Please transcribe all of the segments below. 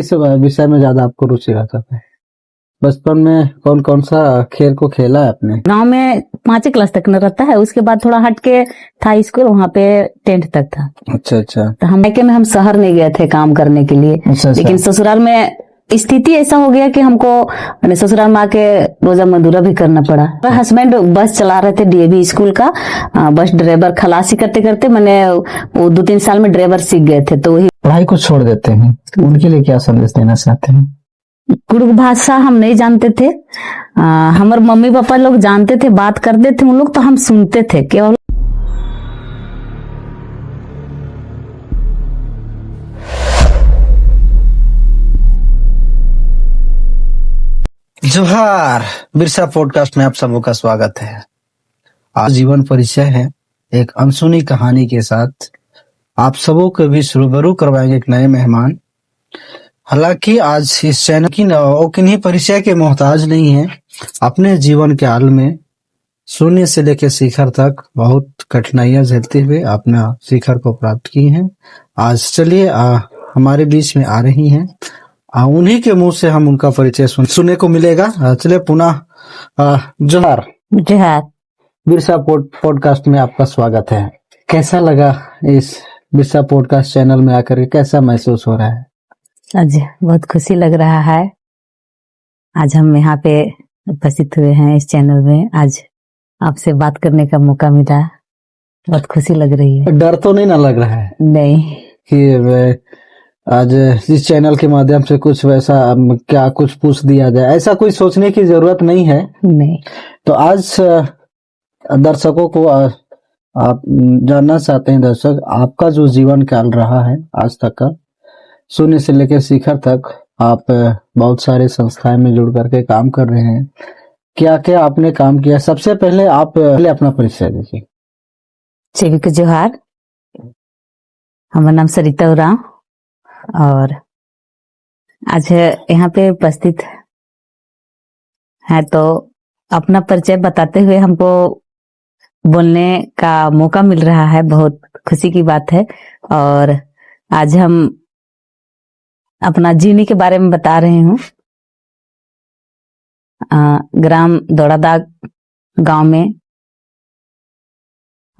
इस विषय में ज्यादा आपको रुचि रहता था? बचपन में कौन कौन सा खेल को खेला है आपने? गांव में 5वीं क्लास तक न रहता है, उसके बाद थोड़ा हट के था स्कूल, वहाँ पे 10th तक था। अच्छा। तो हम मायके में हम शहर नहीं गए थे काम करने के लिए। अच्छा। लेकिन ससुराल में स्थिति ऐसा हो गया कि हमको ससुराल में आके रोजा मजदूरा भी करना पड़ा। हस्बैंड बस चला रहे थे डीएवी स्कूल का, बस ड्राइवर। खलासी करते करते मैंने वो 2-3 साल में ड्राइवर सीख गए थे। तो वही पढ़ाई को छोड़ देते हैं, उनके लिए क्या संदेश देना चाहते हैं? कुड़ुक भाषा हम नहीं जानते थे, हमारे मम्मी पापा लोग जानते थे, बात करते थे उन लोग, तो हम सुनते थे केवल। जोहार, बिरसा पॉडकास्ट में आप सबों का स्वागत है। आज जीवन परिचय है एक अनसुनी कहानी के साथ। आप सबों को भी रूबरू करवाएंगे एक नए मेहमान। हालांकि आज इस चैनल की किन्हीं परिचय के मोहताज नहीं है। अपने जीवन के हाल में शून्य से लेकर शिखर तक बहुत कठिनाइयां झेलते हुए अपना शिखर को प्राप्त की हैं। आज चलिए हमारे बीच में आ रही हैं, उन्हीं के मुंह से हम उनका परिचय सुनने को मिलेगा। चलिए पुनः जोहार। जोहार। बिरसा पॉडकास्ट में आपका स्वागत है। कैसा लगा इस बिरसा पॉडकास्ट चैनल में आकर के? कैसा महसूस हो रहा है? आज बहुत खुशी लग रहा है। आज हम यहाँ पे उपस्थित हुए हैं इस चैनल में। आज आपसे बात करने का मौका मिला, बहुत खुशी लग रही है। डर तो नहीं ना लग रहा है? नहीं कि आज इस चैनल के माध्यम से कुछ वैसा क्या कुछ पूछ दिया जाए, ऐसा कोई सोचने की जरूरत नहीं है। नहीं। तो आज दर्शकों को आप जानना चाहते हैं, दर्शक, आपका जो जीवन काल रहा है आज तक का, शून्य से लेकर शिखर तक, आप बहुत सारे संस्थाएं में जुड़ करके काम कर रहे हैं। क्या क्या आपने काम किया? सबसे पहले आप अपना परिचय दीजिए। सभी को जोहार। हमारा नाम सरिता उरांव और आज यहाँ पे उपस्थित है। तो अपना परिचय बताते हुए हमको बोलने का मौका मिल रहा है, बहुत खुशी की बात है। और आज हम अपना जीवनी के बारे में बता रहे हूँ। ग्राम दौड़ादाग गांव में,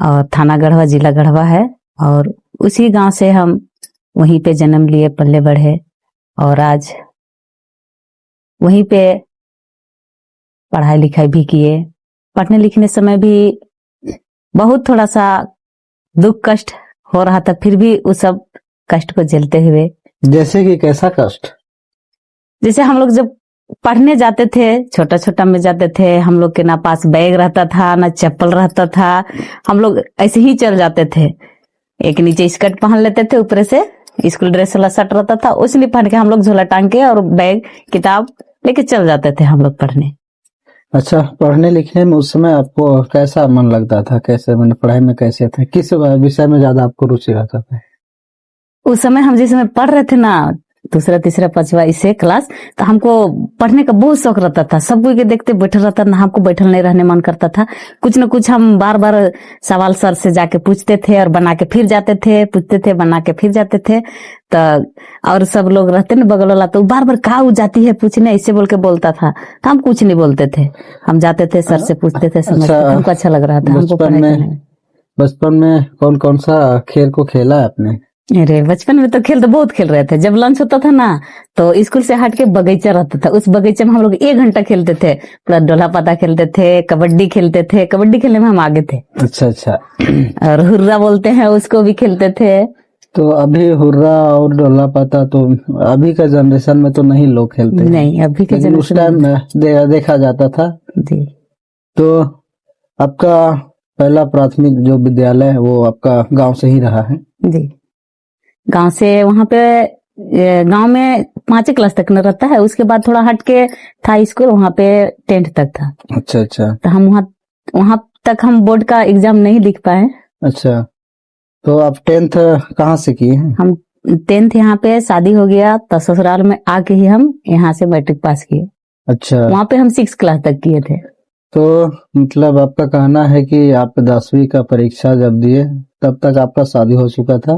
और थाना गढ़वा, जिला गढ़वा है। और उसी गांव से हम वहीं पे जन्म लिए, पले बढ़े, और आज वहीं पे पढ़ाई लिखाई भी किए। पढ़ने लिखने समय भी बहुत थोड़ा सा दुख कष्ट हो रहा था, फिर भी उस सब कष्ट को झेलते हुए। जैसे कि कैसा कष्ट? जैसे हम लोग जब पढ़ने जाते थे, छोटा छोटा में जाते थे, हम लोग के ना पास बैग रहता था, ना चप्पल रहता था। हम लोग ऐसे ही चल जाते थे। एक नीचे स्कर्ट पहन लेते थे, ऊपर से स्कूल ड्रेस वाला शर्ट रहता था, उसने पहन के हम लोग झोला टांग के और बैग किताब लेके चल जाते थे हम लोग पढ़ने। अच्छा, पढ़ने लिखने में उस समय आपको कैसा मन लगता था? कैसे मैंने पढ़ाई में कैसे थे? किस विषय में ज्यादा आपको रुचि रहता था? उस समय हम जिस समय पढ़ रहे थे ना, 2रा, 3रा, 5वां इसे क्लास, तो हमको पढ़ने का बहुत शौक रहता था। सब कोई के देखते बैठल रहता ना, हमको बैठल नहीं रहने मन करता था। कुछ न कुछ हम बार बार सवाल सर से जाके पूछते थे और बना के फिर जाते थे, पूछते थे, बना के फिर जाते थे। तो और सब लोग रहते ना बगल वाला, तो बार बार कहाँ जाती है पूछने, ऐसे बोल के बोलता था। तो हम कुछ नहीं बोलते थे, हम जाते थे, सर से पूछते थे, समझते थे, हमको अच्छा लग रहा था। बचपन में कौन कौन सा खेल को खेला है आपने? अरे बचपन में तो खेल तो बहुत खेल रहे थे। जब लंच होता था ना, तो स्कूल से हट के बगीचा रहता था, उस बगीचे में हम लोग 1 घंटा खेलते थे। पूरा डोला पाता खेलते थे, कबड्डी खेलते थे। कबड्डी खेलने में हम आगे थे। अच्छा। और हुर्रा बोलते हैं, उसको भी खेलते थे। तो अभी हुर्रा और डोला पाता तो अभी का जनरेशन में तो नहीं लोग खेलते हैं। नहीं, अभी के जनरेशन उस टाइम देखा जाता था जी। तो आपका पहला प्राथमिक जो विद्यालय है वो आपका गांव से ही रहा है? जी, गांव से। वहाँ पे गांव में 5वीं क्लास तक न रहता है, उसके बाद थोड़ा हट के था स्कूल, वहाँ पे 10th तक था। अच्छा। तो हम वहाँ तक हम बोर्ड का एग्जाम नहीं लिख पाए। अच्छा, तो आप 10th कहाँ से किए हैं? हम 10th यहाँ पे शादी हो गया, तो ससुराल में आके ही हम यहाँ से मैट्रिक पास किए। अच्छा। वहाँ पे हम 6 क्लास तक किए थे। तो मतलब आपका कहना है कि आप 10वीं का परीक्षा जब दिए तब तक आपका शादी हो चुका था,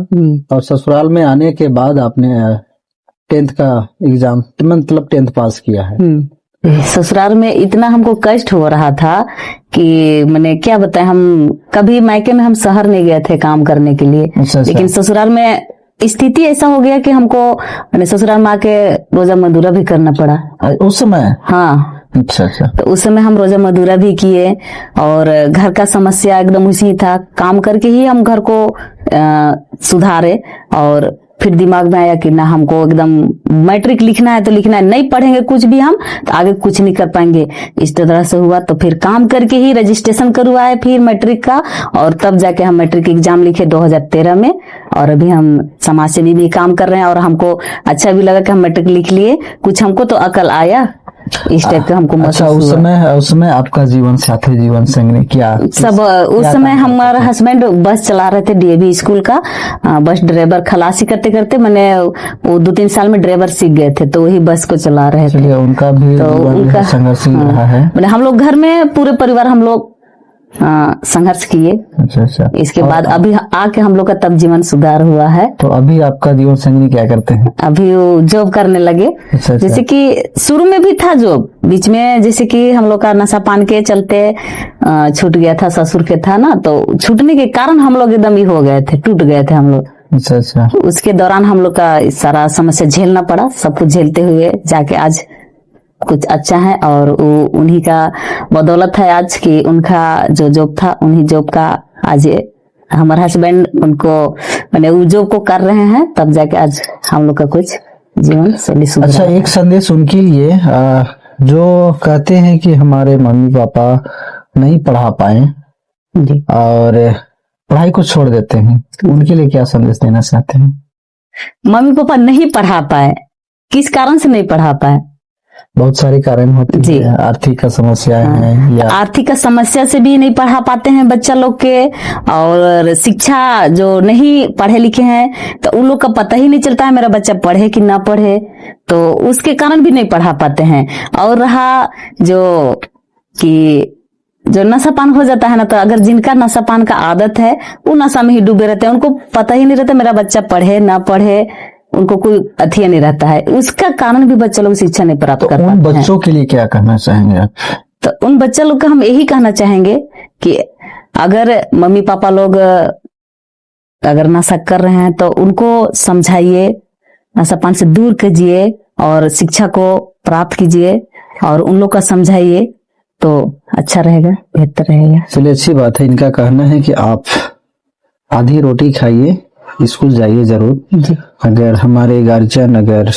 और ससुराल में आने के बाद आपने 10th का एग्जाम, मतलब 10th पास किया है। ससुराल में इतना हमको कष्ट हो रहा था कि मैंने क्या बताएं, हम कभी मायके में हम शहर नहीं गए थे काम करने के लिए। अच्छा। लेकिन ससुराल में स्थिति ऐसा हो गया कि हमको मैंने ससुराल में आके रोजा मजदूरा भी करना पड़ा उस समय। हाँ, अच्छा। तो उस समय हम रोजा मजदूरा भी किए और घर का समस्या एकदम उसी था, काम करके ही हम घर को सुधारे। और फिर दिमाग में आया कि ना, हमको एकदम मैट्रिक लिखना है तो लिखना है, नहीं पढ़ेंगे कुछ भी हम तो आगे कुछ नहीं कर पाएंगे। इस तरह से हुआ तो फिर काम करके ही रजिस्ट्रेशन करवाए फिर मैट्रिक का, और तब जाके हम मैट्रिक एग्जाम लिखे 2013 में। और अभी हम समाज सेवी भी काम कर रहे हैं और हमको अच्छा भी लगा कि हम मैट्रिक लिख लिए, कुछ हमको तो अकल आया, इस टाइप का हमको अच्छा। महसूस हुआ। उस समय आपका जीवन साथी, जीवन संगी क्या सब उस समय हमारा हस्बैंड बस चला रहे थे, डीएवी स्कूल का बस ड्राइवर। खलासी करते करते मैंने वो 2-3 साल में ड्राइवर सीख गए थे, तो वही बस को चला रहे थे। उनका भी तो उनका संघर्ष रहा है। मैंने हम लोग घर में पूरे परिवार हम लोग संघर्ष किए। अच्छा। इसके बाद अभी आके हम लोग का तब जीवन सुधार हुआ है। तो अभी आपका जीवन संगी क्या करते हैं? अभी वो जॉब करने लगे। अच्छा। जैसे कि शुरू में भी था जॉब, बीच में जैसे कि हम लोग का नशा पान के चलते छूट गया था, ससुर के था ना, तो छूटने के कारण हम लोग एकदम ही हो गए थे, टूट गए थे हम लोग। अच्छा। उसके दौरान हम लोग का सारा समस्या झेलना पड़ा, सब कुछ झेलते हुए जाके आज कुछ अच्छा है। और वो उन्हीं का बदौलत है आज की, उनका जो जॉब था उन्हीं जॉब का आज हमारा हस्बैंड उनको मैंने वो जॉब को कर रहे हैं, तब जाके आज हम लोग का कुछ जीवन शैली सुधरा। अच्छा, एक संदेश उनके लिए जो कहते हैं कि हमारे मम्मी पापा नहीं पढ़ा पाए जी, और पढ़ाई को छोड़ देते हैं, उनके लिए क्या संदेश देना चाहते हैं? मम्मी पापा नहीं पढ़ा पाए, किस कारण से नहीं पढ़ा पाए? बहुत सारे कारण होते जी। हैं, आर्थिक का समस्या है या आर्थिक का समस्या से भी नहीं पढ़ा पाते हैं बच्चा लोग के, और शिक्षा जो नहीं पढ़े लिखे हैं तो उन लोग का पता ही नहीं चलता है मेरा बच्चा पढ़े कि ना पढ़े, तो उसके कारण भी नहीं पढ़ा पाते हैं। और रहा जो कि जो नशा पान हो जाता है ना, तो अगर जिनका नशा पान का आदत है वो नशा में ही डूबे रहते हैं, उनको पता ही नहीं रहता मेरा बच्चा पढ़े ना पढ़े, उनको कोई अथिया नहीं रहता है, उसका कारण भी बच्चा लोग शिक्षा नहीं प्राप्त कर पाते हैं। बच्चों के लिए क्या कहना चाहेंगे आप? तो उन बच्चा लोग का हम यही कहना चाहेंगे कि अगर मम्मी पापा लोग अगर नशा कर रहे हैं तो उनको समझाइए, नशा पान से दूर कीजिए और शिक्षा को प्राप्त कीजिए और उन लोग का समझाइए, तो अच्छा रहेगा, बेहतर रहेगा। चलिए, अच्छी बात है। इनका कहना है कि आप आधी रोटी खाइए, स्कूल जाइए जरूर जी। अगर हमारे गार्जियन अगर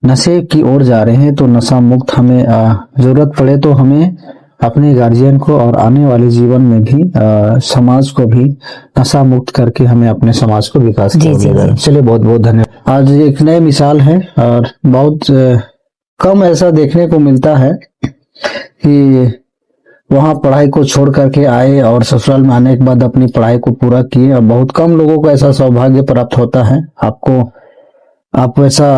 नशे की ओर जा रहे हैं तो नशा मुक्त हमें जरूरत पड़े तो हमें अपने गार्जियन को और आने वाले जीवन में भी समाज को भी नशा मुक्त करके हमें अपने समाज को विकास जी, करना। चलिए, बहुत बहुत धन्यवाद। आज एक नई मिसाल है और बहुत कम ऐसा देखने को मिलता है कि वहां पढ़ाई को छोड़ करके आए और ससुराल में आने के बाद अपनी पढ़ाई को पूरा किए, और बहुत कम लोगों को ऐसा सौभाग्य प्राप्त होता है। आप वैसा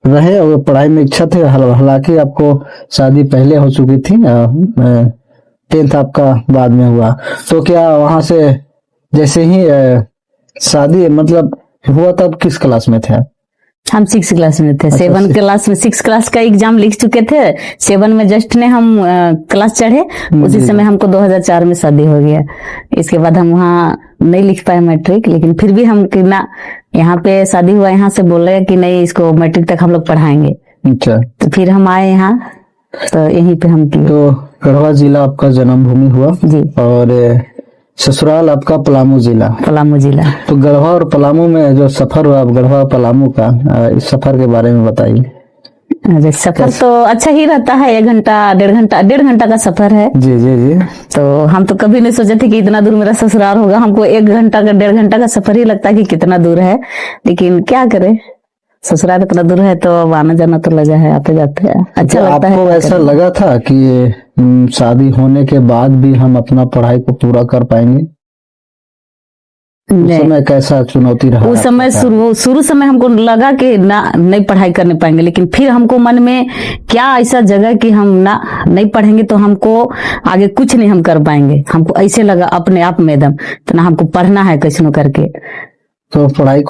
रहे और पढ़ाई में इच्छा थे, हालांकि आपको शादी पहले हो चुकी थी, 10th आपका बाद में हुआ, तो क्या वहां से जैसे ही शादी मतलब हुआ तब किस क्लास में थे? हम 6 क्लास में थे। 7 क्लास में 6 क्लास का एग्जाम लिख चुके थे, 7 में जस्ट ने हम क्लास चढ़े, उसी समय हमको 2004 में शादी हो गया। इसके बाद हम वहाँ नहीं लिख पाए मैट्रिक, लेकिन फिर भी हम कि ना यहाँ पे शादी हुआ, यहाँ से बोले कि नहीं इसको मैट्रिक तक हम लोग पढ़ाएंगे। अच्छा। तो फिर हम आए यहाँ, तो यहीं पे हम किए। तो गढ़वा जिला आपका जन्मभूमि हुआ जी, और ससुराल आपका पलामू जिला। पलामू जिला। तो गढ़वा और पलामू में जो सफर हुआ गढ़वा पलामू का, इस सफर के बारे में बताइए। अरे सफर तो अच्छा ही रहता है, 1 घंटा 1.5 घंटा का सफर है। जी जी जी। तो हम तो कभी नहीं सोचे थे कि इतना दूर मेरा ससुराल होगा, हमको 1 घंटा का 1.5 घंटा का सफर ही लगता है कि कितना दूर है, लेकिन क्या करे, ससुराल इतना दूर है तो अब आना जाना तो लगा है, आते जाते हैं अच्छा लगता है। आपको ऐसा लगा था कि शादी होने के बाद भी हम अपना पढ़ाई को पूरा कर पाएंगे? उस समय कैसा चुनौती रहा? उस समय शुरू समय हमको लगा कि ना नहीं पढ़ाई करने पाएंगे, लेकिन फिर हमको मन में क्या ऐसा जगह कि हम ना नहीं पढ़ेंगे तो हमको आगे कुछ नहीं हम कर पाएंगे। हमको ऐसे लगा अपने आप में एकदम, तो ना हमको पढ़ना है कैसे करके। तो पढ़ाई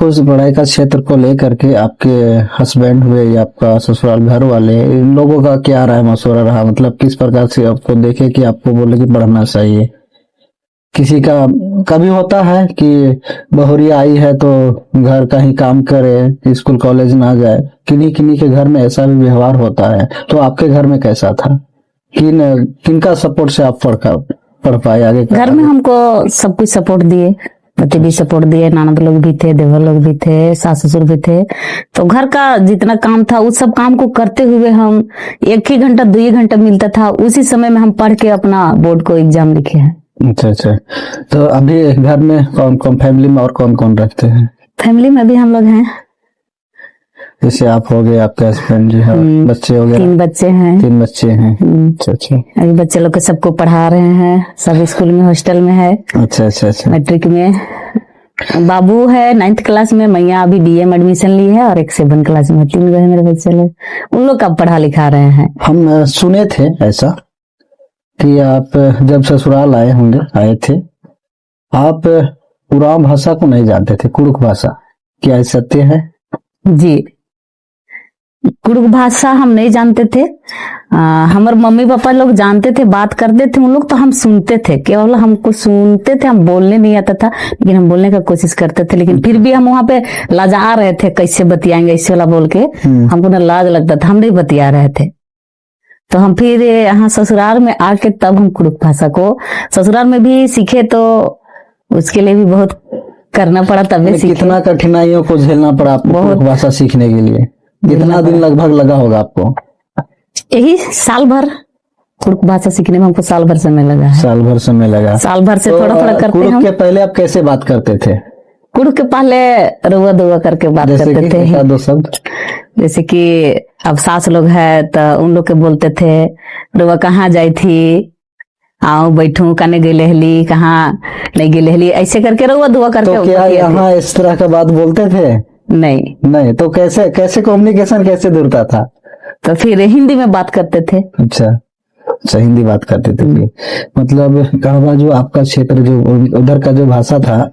का क्षेत्र को लेकर के आपके हस्बैंड हुए या आपका ससुराल घर वाले, इन लोगों का क्या राय मशवरा रहा? मतलब किस प्रकार से आपको देखे कि आपको बोले कि पढ़ना चाहिए? किसी का कभी होता है कि बहुरिया आई है तो घर का ही काम करे, स्कूल कॉलेज ना जाए, किन्हीं किन्हीं के घर में ऐसा भी व्यवहार होता है। तो आपके घर में कैसा था? किनका सपोर्ट से आप पढ़ पाए आगे? घर में हमको सब कुछ सपोर्ट दिए, पति भी सपोर्ट दिए, ननद लोग भी थे, देवर लोग भी थे, सास ससुर भी थे। तो घर का जितना काम था उस सब काम को करते हुए हम 1 ही घंटा 2 ही घंटा मिलता था, उसी समय में हम पढ़ के अपना बोर्ड को एग्जाम लिखे हैं। अच्छा। तो अभी घर में कौन कौन, फैमिली में और कौन कौन रहते हैं? फैमिली में भी हम लोग हैं, जैसे आप हो गए, आपके हस्बैंड जी हैं, बच्चे हो गए? 3 बच्चे हैं। 3 बच्चे हैं। अच्छा। अभी बच्चे लोग को सबको पढ़ा रहे हैं, सब स्कूल में, हॉस्टल में है। अच्छा। मैट्रिक में बाबू है 9th क्लास में, मैया अभी BA में एडमिशन ली है, और एक 7 क्लास में। 3 गए मेरे बच्चे लोग, उन लोग का पढ़ा लिखा रहे हैं। हम सुने थे ऐसा कि आप जब ससुराल आए थे, आप उराव भाषा को नहीं जानते थे, कुड़ुक भाषा। क्या सत्य है? जी, कुड़ुक भाषा हम नहीं जानते थे। हमारे मम्मी पापा लोग जानते थे, बात करते थे उन लोग, तो हम सुनते थे, केवल हमको सुनते थे, हम बोलने नहीं आता था, लेकिन हम बोलने का कोशिश करते थे। लेकिन फिर भी हम वहां पे लाजा रहे थे, कैसे बतियाएंगे ऐसे वाला बोल के, हमको ना लाज लगता था, हम नहीं बतिया रहे थे। तो हम फिर यहाँ ससुराल में आके तब हम कुड़ुक भाषा को ससुराल में भी सीखे, तो उसके लिए भी बहुत करना पड़ा, तभी सीखे। कितना कठिनाइयों को झेलना पड़ा आपको कुड़ुक भाषा सीखने के लिए? कितना दिन लगभग लगा होगा आपको? यही साल भर, कुड़ुक भाषा सीखने में हमको साल भर समय लगा है। साल भर समय लगा। साल भर से थोड़ा थोड़ा करते कुड़ुक हम। के पहले आप कैसे बात करते थे? कुड़ुक के पहले रुआ दुआ करके बात करते थे। दो शब्द जैसे कि अब सास लोग है तो उन लोग के बोलते थे, रुआ कहाँ जाई थी, आओ बैठू, कने गई लहली, कहाँ नहीं गई लहली, ऐसे करके रुआ दुआ करके। तो क्या यहाँ इस तरह का बात बोलते थे? नहीं। तो कैसे कम्युनिकेशन कैसे जुड़ता था? तो फिर हिंदी में बात करते थे। अच्छा, हिंदी बात करते थे। मतलब कहवा जो आपका क्षेत्र, जो उधर का जो भाषा था,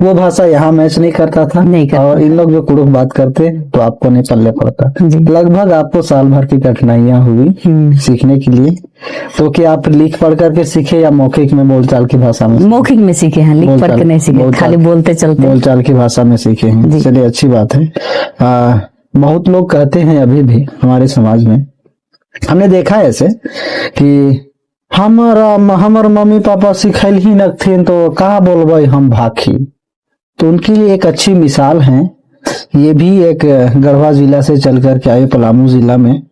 वो भाषा यहाँ मैच नहीं करता था, नहीं करता। और इन लोग जो कुड़ुक बात करते तो आपको नहीं पल्ले पड़ता। लगभग आपको साल भर की कठिनाइयां हुई सीखने के लिए। तो क्या आप लिख पढ़ करके सीखे या मौखिक में, बोलचाल की भाषा में? मौखिक में सीखे हैं, लिख पढ़ के नहीं सीखे, खाली बोलते चलते बोलचाल की भाषा में सीखे हैं। चलिए, अच्छी बात है। बहुत लोग कहते हैं अभी भी हमारे समाज में, हमने देखा है ऐसे कि हमार मम्मी पापा सिखल ही न थे तो कहा बोलबे हम भाखी। तो उनके लिए एक अच्छी मिसाल है। ये भी एक गढ़वा जिला से चल कर के आए, पलामू जिला में,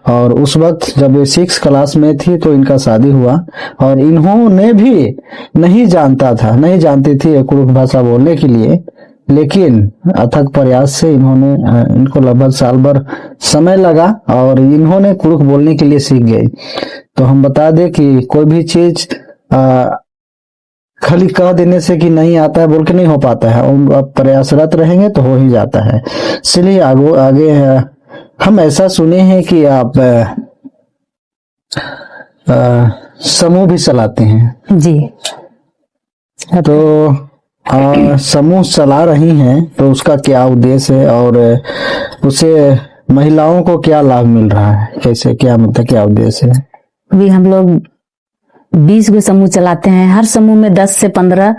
और उस वक्त जब 6 क्लास में थी तो इनका शादी हुआ, और इन्होंने भी नहीं जानती थी कुड़ुक भाषा बोलने के लिए, लेकिन अथक प्रयास से इनको लगभग साल भर समय लगा और इन्होंने कुड़ुक बोलने के लिए सीख गए। तो हम बता दें कि कोई भी चीज खाली कह देने से कि नहीं आता है बोल के नहीं हो पाता है, और आप प्रयासरत रहेंगे तो हो ही जाता है। इसलिए आगे हम ऐसा सुने हैं कि आप समूह भी चलाते हैं। जी। तो समूह चला रही हैं, तो उसका क्या उद्देश्य है और उसे महिलाओं को क्या लाभ मिल रहा है? कैसे, क्या मतलब, क्या उद्देश्य है? अभी हम लोग 20 गो समूह चलाते हैं। हर समूह में 10 से 15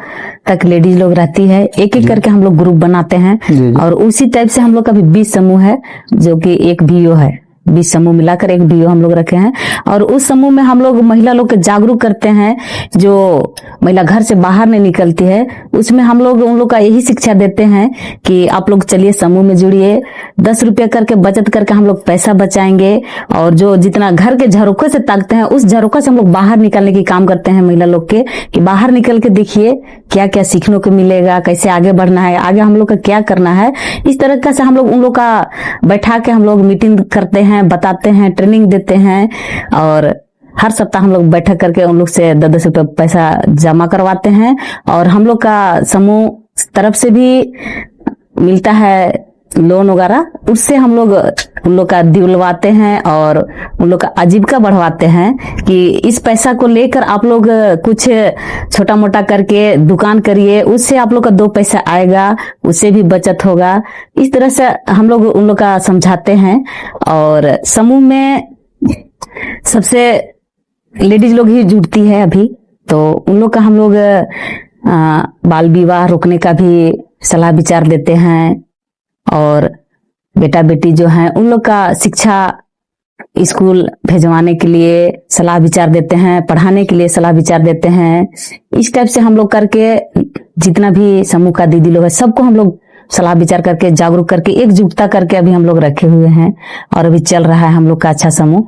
तक लेडीज लोग रहती है। एक एक करके हम लोग ग्रुप बनाते हैं, और उसी टाइप से हम लोग का भी 20 समूह है, जो कि एक बीओ है। 20 समूह मिलाकर एक बीओ हम लोग रखे हैं, और उस समूह में हम लोग महिला लोग के जागरूक करते हैं। जो महिला घर से बाहर नहीं निकलती है, उसमें हम लोग उन लोग का यही शिक्षा देते हैं कि आप लोग चलिए समूह में जुड़िए, 10 रुपया करके बचत करके हम लोग पैसा बचाएंगे, और जो जितना घर के झरोखे से ताकते हैं, उस झरोखा से हम लोग बाहर निकलने की काम करते हैं महिला लोग के, कि बाहर निकल के देखिए क्या क्या सीखने को मिलेगा, कैसे आगे बढ़ना है, आगे हम लोग का क्या करना है। इस तरह का से हम लोग उन लोग का बैठा के हम लोग मीटिंग करते हैं, बताते हैं, ट्रेनिंग देते हैं, और हर सप्ताह हम लोग बैठक करके उन लोग से 10-10 रुपये पैसा जमा करवाते हैं। और हम लोग का समूह तरफ से भी मिलता है लोन वगैरह, उससे हम लोग उन लोग का दिलवाते हैं और उन लोग का आजीविका बढ़वाते हैं कि इस पैसा को लेकर आप लोग कुछ छोटा मोटा करके दुकान करिए, उससे आप लोग का 2 पैसा आएगा, उससे भी बचत होगा। इस तरह से हम लोग उन लोग का समझाते हैं। और समूह में सबसे लेडीज लोग ही जुड़ती है अभी, तो उन लोग का हम लोग बाल विवाह रोकने का भी सलाह विचार देते हैं। और बेटा बेटी जो हैं उन लोग का शिक्षा स्कूल भेजवाने के लिए सलाह विचार देते हैं, पढ़ाने के लिए सलाह विचार देते हैं। इस टाइप से हम लोग करके जितना भी समूह का दीदी लोग है सबको हम लोग सलाह विचार करके जागरूक करके एकजुटता करके अभी हम लोग रखे हुए हैं और अभी चल रहा है हम लोग का अच्छा समूह।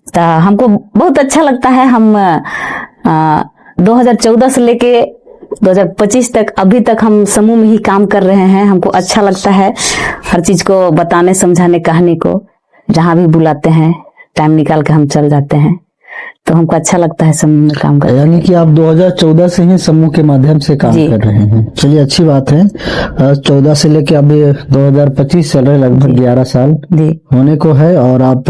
तो हमको बहुत अच्छा लगता है। हम 2014 से लेके 2025 तक अभी तक हम समूह में ही काम कर रहे हैं। हमको अच्छा लगता है हर चीज को बताने समझाने कहने को, जहां भी बुलाते हैं टाइम निकाल के हम चल जाते हैं, तो हमको अच्छा लगता है समूह में काम करना। यानी कि आप 2014 से ही समूह के माध्यम से काम कर रहे हैं। चलिए अच्छी बात है। 14 से लेके अभी 2025 चल रहे, लगभग 11 साल होने को है। और आप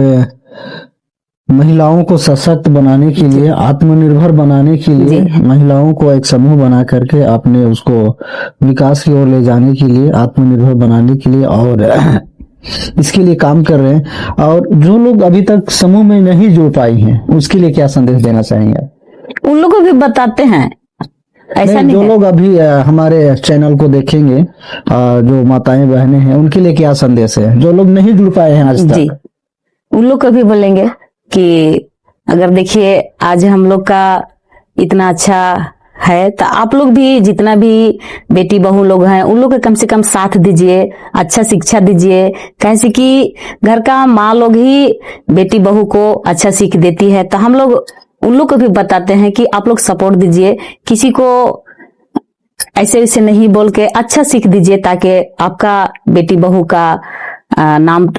महिलाओं को सशक्त बनाने के लिए, आत्मनिर्भर बनाने के लिए महिलाओं को एक समूह बना करके आपने उसको विकास की ओर ले जाने के लिए, आत्मनिर्भर बनाने के लिए और इसके लिए काम कर रहे हैं। और जो लोग अभी तक समूह में नहीं जुड़ पाई हैं उसके लिए क्या संदेश देना चाहेंगे? उन लोगों को भी बताते हैं, ऐसा नहीं जो लोग अभी हमारे चैनल को देखेंगे, जो माताएं बहनें हैं, उनके लिए क्या संदेश है जो लोग नहीं जुड़ पाए हैं आज तक? उन लोग को भी बोलेंगे कि अगर देखिए आज हम लोग का इतना अच्छा है तो आप लोग भी जितना भी बेटी बहू लोग हैं उन लोग को कम से कम साथ दीजिए, अच्छा शिक्षा दीजिए। कैसे कि घर का माँ लोग ही बेटी बहू को अच्छा सीख देती है, तो हम लोग उन लोग को भी बताते हैं कि आप लोग सपोर्ट दीजिए, किसी को ऐसे वैसे नहीं बोल के अच्छा सीख दीजिए ताकि आपका बेटी बहू का नाम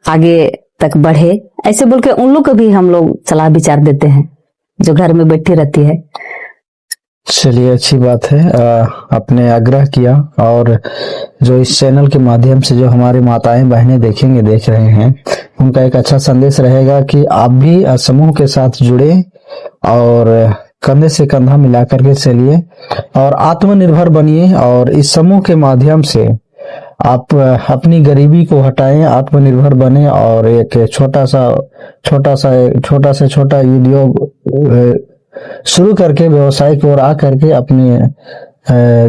आगे तक बढ़े। ऐसे बोल के उन लोग को भी हम लोग सलाह विचार देते हैं जो घर में बैठी रहती है। चलिए अच्छी बात है, आपने आग्रह किया। और जो इस चैनल के माध्यम से जो हमारे माताएं बहनें देख रहे हैं, उनका एक अच्छा संदेश रहेगा कि आप भी समूह के साथ जुड़े और कंधे से कंधा मिलाकर के चलिए और आत्मनिर्भर बनिए। और इस समूह के माध्यम से आप अपनी गरीबी को हटाएं, आत्मनिर्भर बने और एक छोटा से छोटा उद्योग शुरू करके व्यवसाय की ओर आ करके अपने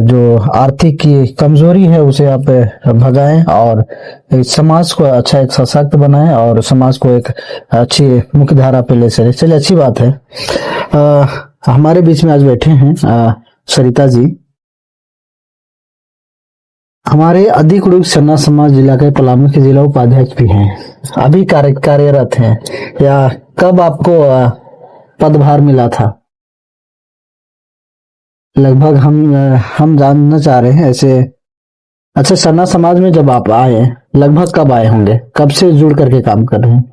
जो आर्थिक की कमजोरी है उसे आप भगाएं और समाज को अच्छा एक सशक्त बनाएं और समाज को एक अच्छी मुख्य धारा पे ले चले। चलिए अच्छी बात है। हमारे बीच में आज बैठे हैं सरिता जी, हमारे अधिकृत सरना समाज जिला के पलामू के जिला उपाध्यक्ष भी हैं, अभी कार्यरत हैं। या कब आपको पदभार मिला था? लगभग हम जानना चाह रहे हैं ऐसे। अच्छा, सरना समाज में जब आप आए, लगभग कब आए होंगे? कब से जुड़ करके काम कर रहे हैं?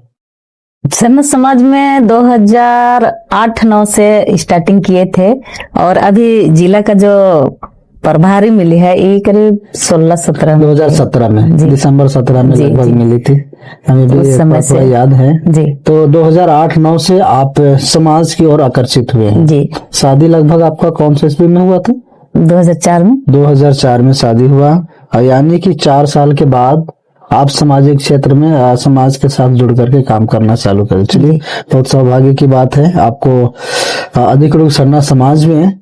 सरना समाज में 2008-9 से स्टार्टिंग किए थे और अभी जिला का जो प्रभारी मिली है ये करीब 2017 में दिसंबर 17 में लगभग मिली थी, हमें भी समय से याद है जी। तो 2008-9 से आप समाज की ओर आकर्षित हुए हैं जी। शादी लगभग आपका कौन से ईस्वी में हुआ था? 2004 में शादी हुआ, यानी कि 4 साल के बाद आप सामाजिक क्षेत्र में समाज के साथ जुड़ करके काम करना चालू करें। चलिए बहुत सौभाग्य की बात है, आपको अधिकृत सरना समाज में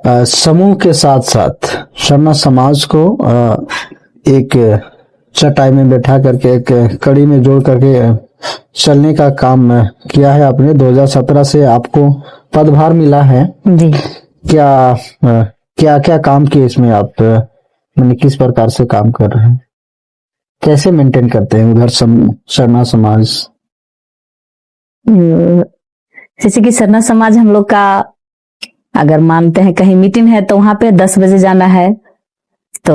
समूह के साथ साथ सरना समाज को एक चटाई में बैठा करके एक कड़ी में जोड़ करके चलने का काम किया है आपने। 2017 से आपको पदभार मिला है जी। क्या काम किए इसमें आप, मैंने किस प्रकार से काम कर रहे हैं, कैसे मेंटेन करते हैं उधर सरना समाज? जैसे कि सरना समाज हम लोग का अगर मानते हैं कहीं मीटिंग है तो वहां पे 10 बजे जाना है, तो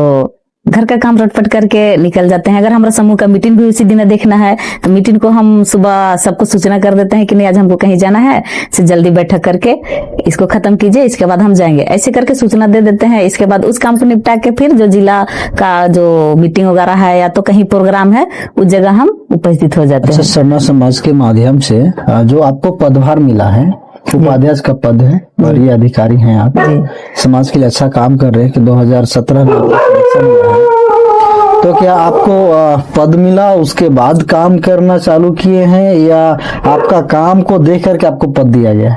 घर का काम रटपट करके निकल जाते हैं। अगर हमारा समूह का मीटिंग भी उसी दिन देखना है तो मीटिंग को हम सुबह सबको सूचना कर देते हैं कि नहीं आज हमको कहीं जाना है, से जल्दी बैठक करके इसको खत्म कीजिए, इसके बाद हम जाएंगे, ऐसे करके सूचना दे देते हैं। इसके बाद उस काम को निपटा के फिर जो जिला का जो मीटिंग वगैरह है या तो कहीं प्रोग्राम है उस जगह हम उपस्थित हो जाते हैं। सरना समाज के माध्यम से जो आपको पदभार मिला है, उपाध्यक्ष का पद है, वरीय अधिकारी हैं आप, समाज के लिए अच्छा काम कर रहे हैं कि 2017 में आपको सिलेक्शन मिला है। तो क्या आपको पद मिला उसके बाद काम करना चालू किए हैं या आपका काम को देख करके आपको पद दिया गया?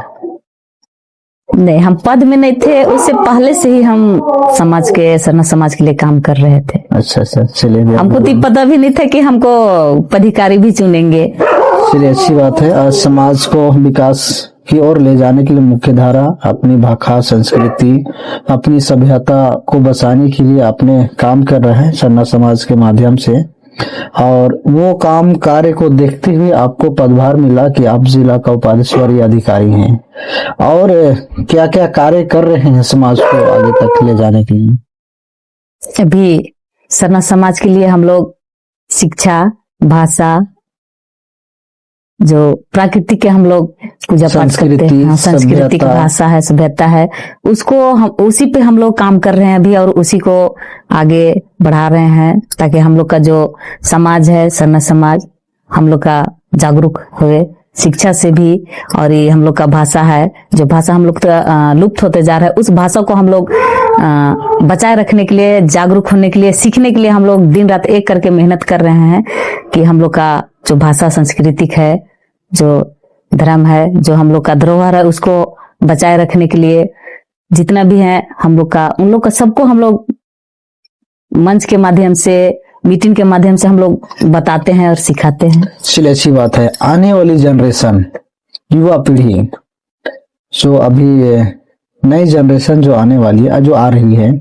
नहीं, हम पद में नहीं थे, उससे पहले से ही हम समाज के सरना समाज के लिए काम कर रहे थे। अच्छा, चलिए, हमको तो पता भी नहीं था कि हमको पदाधिकारी भी चुनेंगे। चलिए, अच्छी बात है। आज समाज को विकास की ओर ले जाने के लिए मुख्य धारा अपनी भाषा, संस्कृति, अपनी सभ्यता को बचाने के लिए अपने काम कर रहे हैं सरना समाज के माध्यम से, और वो काम कार्य को देखते हुए आपको पदभार मिला कि आप जिला का उपाध्यक्ष वरीय अधिकारी हैं। और क्या क्या कार्य कर रहे हैं समाज को आगे तक ले जाने के लिए? अभी सरना समाज के लिए हम लोग शिक्षा, भाषा, जो प्राकृतिक के हम लोग पूजा पाठ करते हैं, सांस्कृतिक भाषा है, सभ्यता है, उसको हम उसी पे हम लोग काम कर रहे हैं अभी, और उसी को आगे बढ़ा रहे हैं ताकि हम लोग का जो समाज है सरना समाज हम लोग का जागरूक हुए शिक्षा से भी। और ये हम लोग का भाषा है, जो भाषा हम लोग लुप्त होते जा रहा है, उस भाषा को हम लोग बचाए रखने के लिए, जागरूक होने के लिए, सीखने के लिए हम लोग दिन रात एक करके मेहनत कर रहे हैं कि हम लोग का जो भाषा सांस्कृतिक है, जो धर्म है, जो हम लोग का धरोहर है, उसको बचाए रखने के लिए जितना भी है हम लोग का, उन लोग का सबको हम लोग मंच के माध्यम से, मीटिंग के माध्यम से हम लोग बताते हैं और सिखाते हैं। चलिए, अच्छी बात है। आने वाली जनरेशन, युवा पीढ़ी, जो अभी नई जनरेशन जो आने वाली है, जो आ रही है,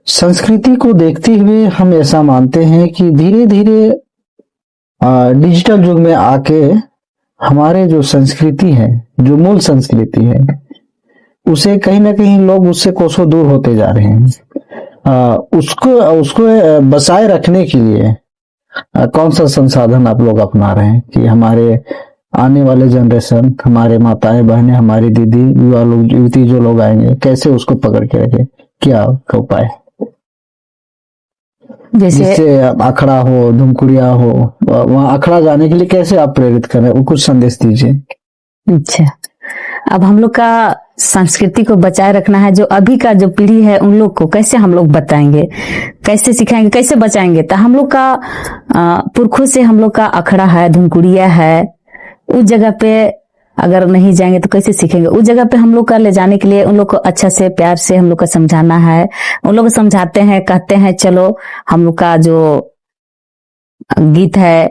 संस्कृति को देखते हुए हम ऐसा मानते हैं कि धीरे धीरे डिजिटल युग में आके हमारे जो संस्कृति है, जो मूल संस्कृति है, उसे कहीं ना कहीं लोग उससे कोसों दूर होते जा रहे हैं। उसको बचाए रखने के लिए कौन सा संसाधन आप लोग अपना रहे हैं कि हमारे आने वाले जनरेशन, हमारे माताएं बहनें, हमारी दीदी, युवा लोग, युवती जो लोग आएंगे, कैसे उसको पकड़ के रखे? क्या उपाय? जैसे अखड़ा हो, धुमकुड़िया हो, वहाँ अखड़ा जाने के लिए कैसे आप प्रेरित करें, वो कुछ संदेश दीजिए। अच्छा, अब हम लोग का संस्कृति को बचाए रखना है। जो अभी का जो पीढ़ी है उन लोग को कैसे हम लोग बताएंगे, कैसे सिखाएंगे, कैसे बचाएंगे? तो हम लोग का पुरखों से हम लोग का अखड़ा है, धुमकुड़िया है, उस जगह पे अगर नहीं जाएंगे तो कैसे सीखेंगे? उस जगह पे हम लोग का ले जाने के लिए उन लोग को अच्छा से प्यार से हम लोग को समझाना है। उन लोग को समझाते हैं, कहते हैं चलो हम लोग का जो गीत है,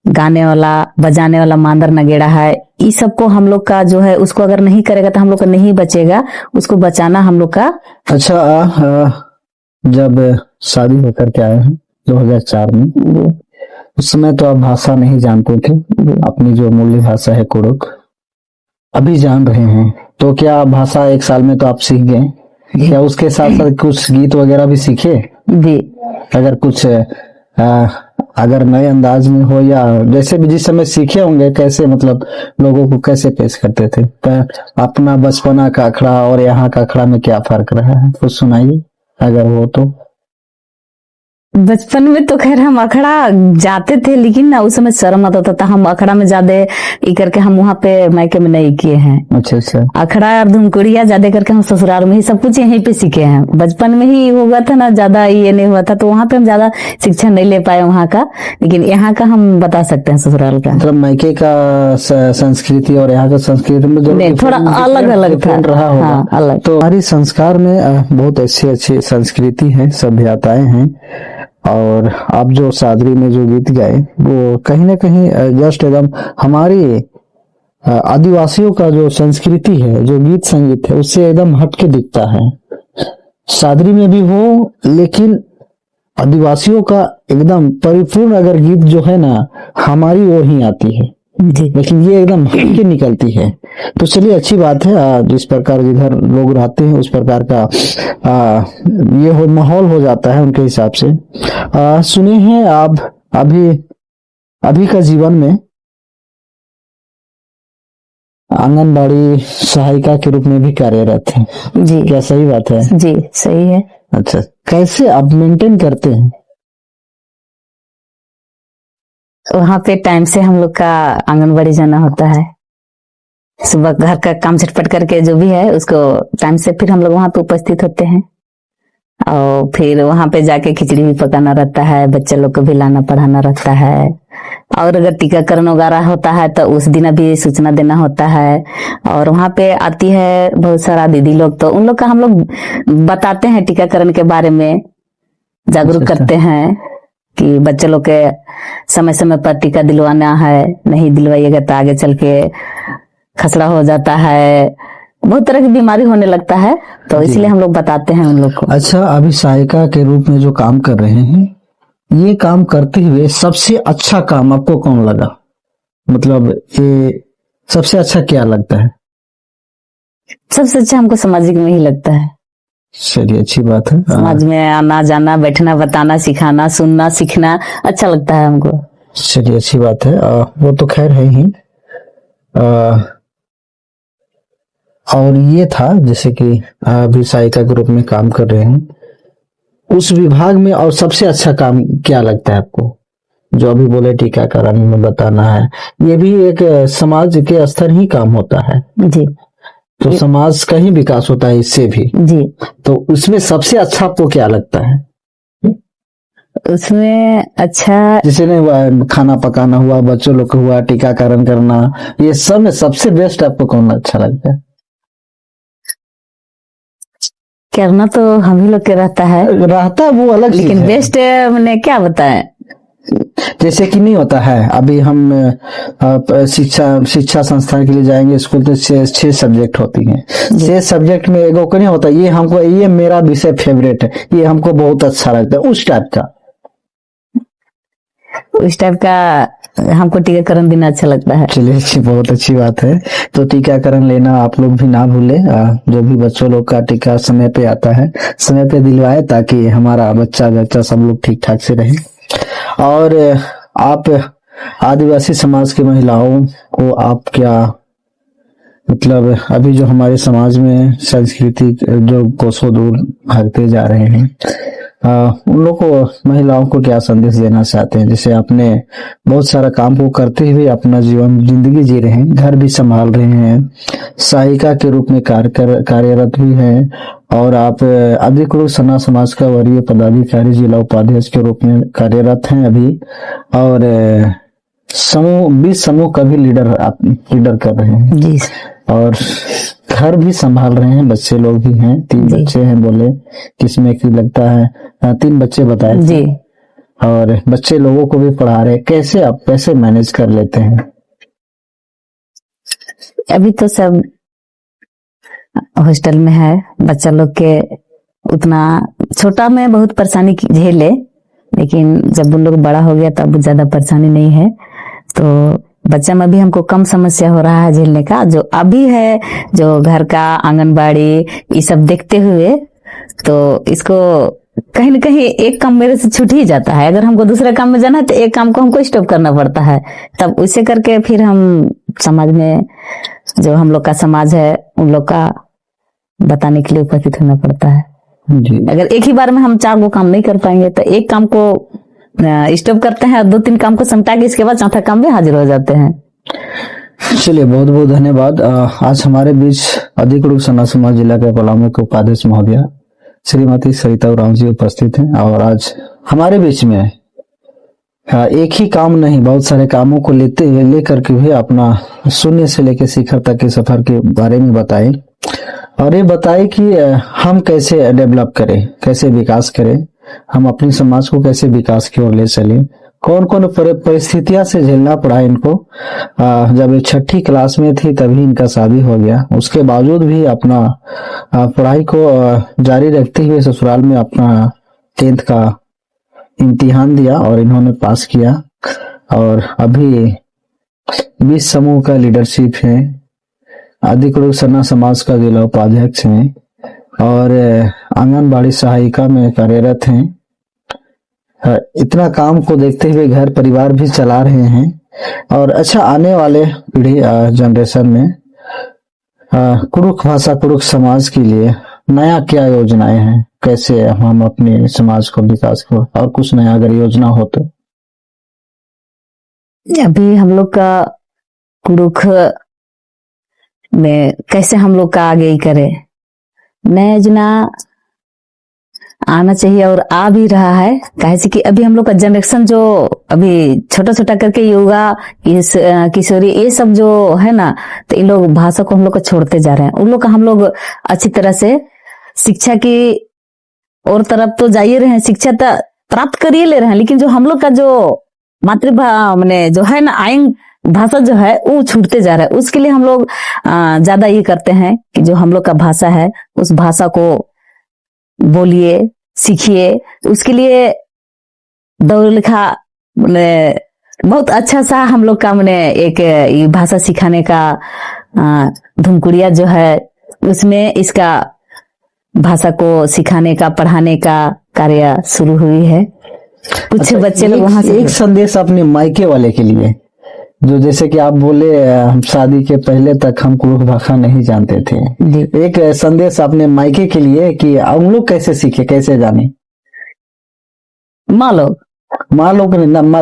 गाने वाला, बजाने वाला मांदर नगेड़ा है, इस सबको हम लोग का जो है उसको अगर नहीं करेगा तो हम लोग का नहीं बचेगा, उसको बचाना हम लोग का। अच्छा, जब शादी होकर के आए हैं 2004 में, उस समय तो आप भाषा नहीं जानते थे, अपनी जो मूल्य भाषा है कुड़ुक, अभी जान रहे हैं। तो क्या भाषा एक साल में तो आप सीख गए? क्या उसके साथ साथ कुछ गीत वगैरह भी सीखे? जी। अगर कुछ अगर नए अंदाज में हो, या जैसे भी जिस समय सीखे होंगे, कैसे मतलब लोगों को कैसे पेश करते थे? अपना बचपना का अखड़ा और यहाँ का अखड़ा में क्या फर्क रहा है, कुछ सुनाइए अगर हो तो। बचपन में तो खैर हम अखड़ा जाते थे, लेकिन ना उस समय शर्म आता था। हम अखड़ा में ज्यादा ये करके हम वहाँ पे मायके में नहीं किए हैं। अच्छा। अखड़ा और धुमकुड़िया ज्यादा करके हम ससुराल में ही सब कुछ यहीं पे सीखे हैं। बचपन में ही हुआ था ना, ज्यादा ये नहीं हुआ था, तो वहाँ पे हम ज्यादा शिक्षा नहीं ले पाए वहाँ का, लेकिन यहाँ का हम बता सकते हैं ससुराल का। मतलब मायके का संस्कृति और यहाँ का संस्कृति में थोड़ा अलग अलग था, रहा होगा। हाँ, अलग। तो हमारी संस्कार में बहुत अच्छी संस्कृति है, सभ्यताएं हैं, और आप जो सादरी में जो गीत गाए वो कहीं ना कहीं जस्ट एकदम हमारी आदिवासियों का जो संस्कृति है, जो गीत संगीत है, उससे एकदम हटके दिखता है। सादरी में भी हो, लेकिन आदिवासियों का एकदम परिपूर्ण अगर गीत जो है ना, हमारी ओर ही आती है। जी लेकिन ये एकदम हल्की निकलती है। तो चलिए अच्छी बात है, जिस प्रकार जिधर लोग रहते हैं उस प्रकार का ये माहौल हो जाता है उनके हिसाब से। सुने हैं आप अभी अभी का जीवन में आंगनबाड़ी सहायिका के रूप में भी कार्यरत हैं, जी क्या सही बात है? जी सही है। अच्छा, कैसे आप मेंटेन करते हैं? वहाँ पे टाइम से हम लोग का आंगनबाड़ी जाना होता है। सुबह घर का काम झटपट करके जो भी है उसको टाइम से फिर हम लोग वहाँ पे उपस्थित होते हैं, और फिर वहाँ पे जाके खिचड़ी भी पकाना रहता है, बच्चे लोग को भी लाना पढ़ाना रहता है, और अगर टीकाकरण वगैरह होता है तो उस दिन अभी सूचना देना होता है। और वहाँ पे आती है बहुत सारा दीदी लोग, तो उन लोग का हम लोग बताते हैं टीकाकरण के बारे में, जागरूक अच्छा, करते हैं कि बच्चे लोग के समय समय पर टीका दिलवाना है, नहीं दिलवाइएगा तो आगे चल के खसरा हो जाता है, बहुत तरह की बीमारी होने लगता है, तो जी। इसलिए हम लोग बताते हैं उन लोग को। अच्छा, अभी सहायिका के रूप में जो काम कर रहे हैं, ये काम करते हुए सबसे अच्छा काम आपको कौन लगा? मतलब ये सबसे अच्छा क्या लगता है? सबसे अच्छा हमको सामाजिक में ही लगता है। चलिए अच्छी बात है। समाज में आना जाना, बैठना, बताना, सिखाना, सुनना, सीखना अच्छा लगता है हमको। चलिए अच्छी बात है। वो तो खैर है ही। और ये था जैसे कि अभी सहायिका के रूप में काम कर रहे हैं, उस विभाग में और सबसे अच्छा काम क्या लगता है आपको? जो अभी बोले टीकाकरण में बताना है, ये भी एक समाज के स्तर ही काम होता है, जी तो समाज का ही विकास होता है इससे भी। जी। तो उसमें सबसे अच्छा आपको क्या लगता है? उसमें अच्छा जैसे नहीं हुआ, खाना पकाना हुआ, बच्चों लोग का हुआ, टीकाकरण करना, ये सब में सबसे बेस्ट आपको कौन अच्छा लगता है? करना तो हम ही लोग के रहता है, वो अलग चीज लेकिन है। बेस्ट मैंने क्या बताएं। जैसे कि नहीं होता है, अभी हम शिक्षा संस्थान के लिए जाएंगे स्कूल, तो छह सब्जेक्ट होती हैं। 6 सब्जेक्ट में एगो को नहीं होता ये मेरा विषय फेवरेट है, ये हमको बहुत अच्छा लगता है, उस टाइप का। उस टाइप का हमको टीकाकरण देना अच्छा लगता है। चलिए बहुत अच्छी बात है। तो टीकाकरण लेना आप लोग भी ना भूले, जो भी बच्चों लोग का टीका समय पे आता है समय पे दिलवाए, ताकि हमारा बच्चा सब लोग ठीक ठाक से रहे। और आप आदिवासी समाज की महिलाओं को आप क्या, मतलब अभी जो हमारे समाज में संस्कृति जो कोसों दूर भागते जा रहे हैं, उन लोग को, महिलाओं को क्या संदेश देना चाहते हैं? जैसे आपने बहुत सारा काम को करते हुए अपना जिंदगी जी रहे हैं, घर भी संभाल रहे हैं, सहायिका के रूप में कार्यरत भी हैं, और आप अधिकृत सना समाज का वरीय पदाधिकारी जिला उपाध्यक्ष के रूप में कार्यरत हैं अभी, और समूह 20 समूह का भी लीडर कर रहे हैं जी। और घर भी संभाल रहे हैं, बच्चे लोग भी हैं, 3 बच्चे हैं बोले, किसमें की लगता है 3 बच्चे बताए जी। और बच्चे लोगों को भी पढ़ा रहे। कैसे आप कैसे मैनेज कर लेते हैं? अभी तो सब हॉस्टल में है, बच्चा लोग के उतना छोटा में बहुत परेशानी झेले, लेकिन जब उन लोग बड़ा हो गया तब ज्यादा परेशानी नहीं है। तो बच्चा में भी हमको कम समस्या हो रहा है झेलने का, जो अभी है, जो घर का आंगनबाड़ी ये सब देखते हुए, तो इसको कहीं न कहीं एक काम मेरे से छूट ही जाता है। अगर हमको दूसरे काम में जाना है तो एक काम को हमको स्टॉप करना पड़ता है, तब उसे करके फिर हम समाज में, जो हम लोग का समाज है, उन लोग का बताने के लिए उपस्थित होना पड़ता है। जी। अगर एक ही बार में हम 4 काम नहीं कर पाएंगे तो एक काम को स्टॉप करते हैं और 2-3 काम को समटा के इसके बाद 4था काम में हाजिर हो जाते हैं। चलिए बहुत बहुत धन्यवाद। आज हमारे बीच अधिकृत सना समाज जिला के पलामू के उपाध्यक्ष महोदया श्रीमती सरिता उरांव जी उपस्थित हैं, और आज हमारे बीच में एक ही काम नहीं, बहुत सारे कामों को लेकर के भी अपना शून्य से लेकर शिखर तक के सफर के बारे में बताएं, और ये बताएं कि हम कैसे डेवलप करें, कैसे विकास करें, हम अपनी समाज को कैसे विकास की ओर ले चलें, कौन कौन परिस्थितियां से झेलना पड़ा इनको। जब ये 6ठी क्लास में थी तभी इनका शादी हो गया, उसके बावजूद भी अपना पढ़ाई को जारी रखते हुए ससुराल में अपना 10th का इम्तिहान दिया और इन्होंने पास किया, और अभी 20 समूह का लीडरशिप है, आदिकुरुक सन्ना समाज का जिला उपाध्यक्ष हैं और आंगनबाड़ी सहायिका में कार्यरत हैं। इतना काम को देखते हुए घर परिवार भी चला रहे हैं और अच्छा आने वाले पीढ़ी जनरेशन में कुरुख भाषा कुरुख समाज के लिए नया क्या योजनाएं हैं, कैसे हम अपने समाज को विकास को और कुछ नया अगर योजना हो तो? अभी हम लोग का कुरुख में कैसे हम लोग का आगे ही करे, नया योजना आना चाहिए और आ भी रहा है। कैसे कि अभी हम लोग का जनरेशन जो अभी छोटा छोटा करके युवा किशोरी ये सब जो है ना, तो इन लोग भाषा को हम लोग को छोड़ते जा रहे हैं। उन लोग का हम लोग अच्छी तरह से शिक्षा की और तरफ तो जा ही रहे हैं, शिक्षा तो प्राप्त कर ही ले रहे हैं, लेकिन जो हम लोग का जो मातृभाषा जो है ना आयन भाषा जो है वो छूटते जा रहा है। उसके लिए हम लोग ज्यादा ये करते हैं कि जो हम लोग का भाषा है उस भाषा को बोलिए, सीखिए। उसके लिए दौड़ लिखा बहुत अच्छा सा हम लोग का एक ये भाषा सिखाने का धुमकुड़िया जो है उसमें इसका भाषा को सिखाने का पढ़ाने का कार्य शुरू हुई है। कुछ अच्छा, बच्चे लोग वहां से एक संदेश अपने मायके वाले के लिए, जो जैसे कि आप बोले हम शादी के पहले तक हम कुरुख भाषा नहीं जानते थे, एक संदेश अपने मायके के लिए कि हम लोग कैसे सीखे, कैसे जाने? माँ लोग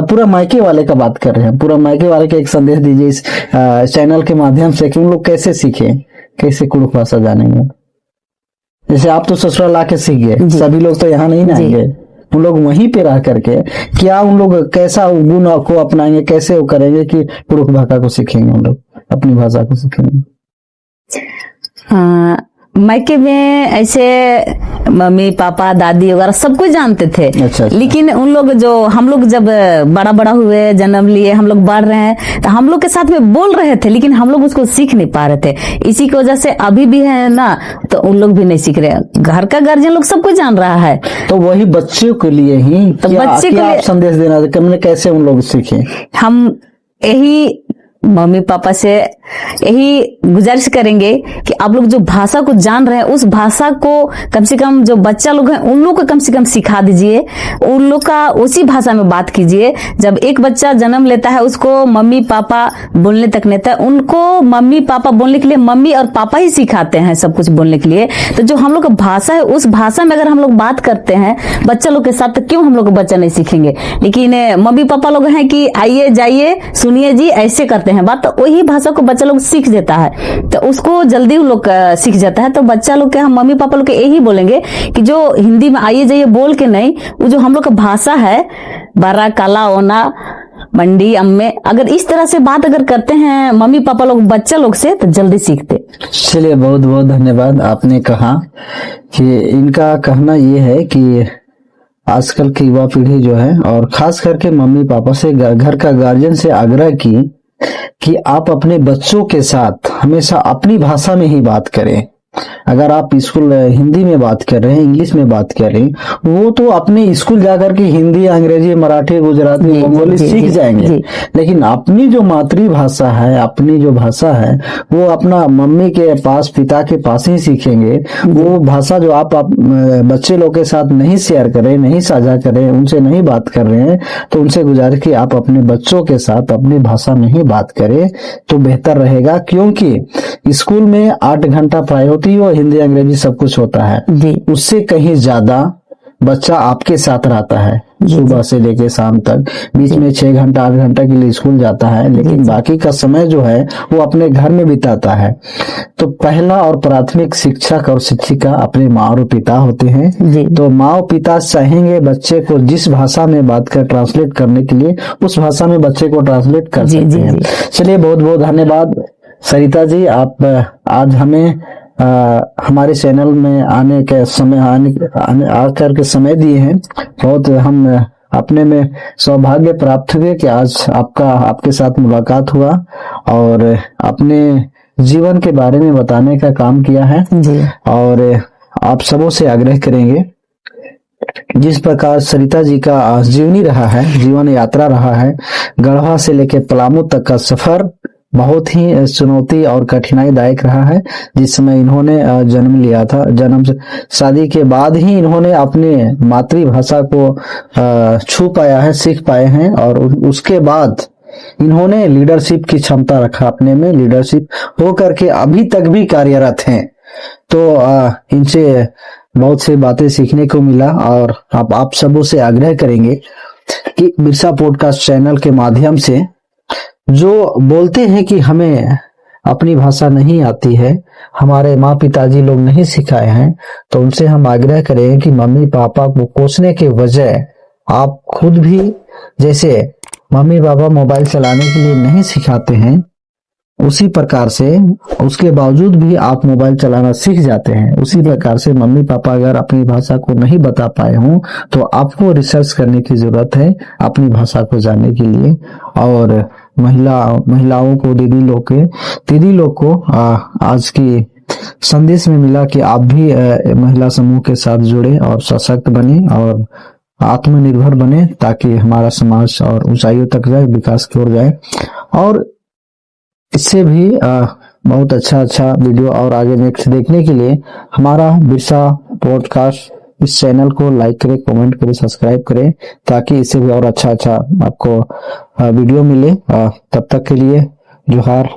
पूरा मायके वाले का बात कर रहे हैं, पूरा मायके वाले का एक संदेश दीजिए इस चैनल के माध्यम से कि उन लोग कैसे सीखे, कैसे कुरुख भाषा जानेंगे। जैसे आप तो ससुराल आके सीख गए, सभी लोग तो यहाँ नहीं आएंगे, उन लोग वहीं पे रह करके क्या उन लोग कैसा गुण को अपनाएंगे, कैसे वो करेंगे कि कुरुख भाषा को सीखेंगे, उन लोग अपनी भाषा को सीखेंगे? मायके में ऐसे मम्मी पापा दादी वगैरह सब कुछ जानते थे। अच्छा। लेकिन उन लोग जो हम लोग जब बड़ा बड़ा हुए, जन्म लिए, हम लोग बढ़ रहे हैं तो हम लोग के साथ में बोल रहे थे, लेकिन हम लोग उसको सीख नहीं पा रहे थे। इसी की वजह से अभी भी है ना, तो उन लोग भी नहीं सीख रहे। घर का गार्जियन लोग सब कुछ जान रहा है, तो वही बच्चों के लिए ही तो बच्चे को आप संदेश देना कैसे उन लोग सीखे? हम यही मम्मी पापा से यही गुजारिश करेंगे कि आप लोग जो भाषा को जान रहे हैं उस भाषा को कम से कम जो बच्चा लोग हैं उन लोग को कम से कम सिखा दीजिए, उन लोग का उसी भाषा में बात कीजिए। जब एक बच्चा जन्म लेता है उसको मम्मी पापा बोलने तक नहीं था, उनको मम्मी पापा बोलने के लिए मम्मी और पापा ही सिखाते हैं सब कुछ बोलने के लिए। तो जो हम लोग का भाषा है उस भाषा में अगर हम लोग बात करते हैं बच्चा लोग के साथ, तो क्यों हम लोग बच्चा नहीं सीखेंगे? लेकिन मम्मी पापा लोग हैं कि आइए जाइए सुनिए जी ऐसे करते हैं बात, तो वही भाषा को बच्चा लोग सीख देता है, तो उसको जल्दी उन लोग सीख जाता है। तो बच्चा लोग के हम मम्मी पापा लोग के यही बोलेंगे कि जो हिंदी में आइए जाइए बोल के नहीं, वो जो हम लोग का भाषा है बारा काला ओना मंडी अम्मे, अगर इस तरह से बात अगर करते हैं मम्मी पापा लोग बच्चा लोग से तो जल्दी सीखते। चलिए बहुत बहुत धन्यवाद। आपने कहा कि इनका कहना ये है कि आजकल की युवा पीढ़ी जो है और खास करके मम्मी पापा से, घर का गार्जियन से आग्रह की कि आप अपने बच्चों के साथ हमेशा अपनी भाषा में ही बात करें। अगर आप स्कूल हिंदी में बात कर रहे हैं, इंग्लिश में बात कर रहे हैं, वो तो अपने स्कूल जाकर के हिंदी, अंग्रेजी, मराठी, गुजराती, बंगाली सीख जाएंगे, लेकिन अपनी जो मातृभाषा है, अपनी जो भाषा है वो अपना मम्मी के पास, पिता के पास ही सीखेंगे। वो भाषा जो आप बच्चे लोग के साथ नहीं शेयर करें, नहीं साझा करें, उनसे नहीं बात कर रहे हैं, तो उनसे गुजारिश कि आप अपने बच्चों के साथ अपनी भाषा में ही बात करें तो बेहतर रहेगा। क्योंकि स्कूल में 8 घंटा पढ़ाई होती है, हिंदी अंग्रेजी सब कुछ होता है, उससे कहीं ज्यादा बच्चा आपके साथ रहता है सुबह से लेके शाम तक। बीच में 6 घंटा 8 घंटा के लिए स्कूल जाता है, लेकिन बाकी का समय जो है वो अपने घर में बिताता है। तो पहला और प्राथमिक शिक्षक और शिक्षिका अपने माँ और पिता होते हैं। तो माँ और पिता चाहेंगे बच्चे को जिस भाषा में बात कर ट्रांसलेट करने के लिए, उस भाषा में बच्चे को ट्रांसलेट कर सकते हैं। चलिए बहुत बहुत धन्यवाद सरिता जी, आप आज हमें हमारे चैनल में आने के समय आकर के समय दिए हैं। बहुत हम अपने में सौभाग्य प्राप्त हुए कि आज आपके साथ मुलाकात हुआ और अपने जीवन के बारे में बताने का काम किया है। और आप सबों से आग्रह करेंगे जिस प्रकार सरिता जी का जीवनी रहा है, जीवन यात्रा रहा है, गढ़वा से लेकर पलामू तक का सफर बहुत ही चुनौती और कठिनाईदायक रहा है। जिस समय इन्होंने जन्म लिया था, जन्म से शादी के बाद ही इन्होंने अपने मातृभाषा को छू पाया है, सीख पाए हैं, और उसके बाद इन्होंने लीडरशिप की क्षमता रखा अपने में, लीडरशिप हो करके अभी तक भी कार्यरत हैं। तो इनसे बहुत सी बातें सीखने को मिला, और आप सबों से आग्रह करेंगे कि बिरसा पॉडकास्ट चैनल के माध्यम से जो बोलते हैं कि हमें अपनी भाषा नहीं आती है, हमारे माँ पिताजी लोग नहीं सिखाए हैं, तो उनसे हम आग्रह करें कि मम्मी पापा को कोसने के बजाय आप खुद भी, जैसे मम्मी पापा मोबाइल चलाने के लिए नहीं सिखाते हैं, उसी प्रकार से उसके बावजूद भी आप मोबाइल चलाना सीख जाते हैं। उसी प्रकार से मम्मी पापा अगर अपनी भाषा को नहीं बता पाए हों तो आपको रिसर्च करने की जरूरत है अपनी भाषा को जानने के लिए। और महिलाओं को, दीदी लोग को आज की संदेश में मिला कि आप भी महिला समूह के साथ जुड़े और सशक्त बने और आत्मनिर्भर बने, ताकि हमारा समाज और ऊंचाइयों तक जाए, विकास की ओर जाए। और इससे भी बहुत अच्छा वीडियो और आगे नेक्स्ट देखने के लिए हमारा बिरसा पॉडकास्ट इस चैनल को लाइक करें, कमेंट करें, सब्सक्राइब करें, ताकि इससे भी और अच्छा आपको वीडियो मिले। तब तक के लिए जोहार,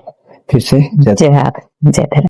फिर से जय जय हिंद, जय भारत।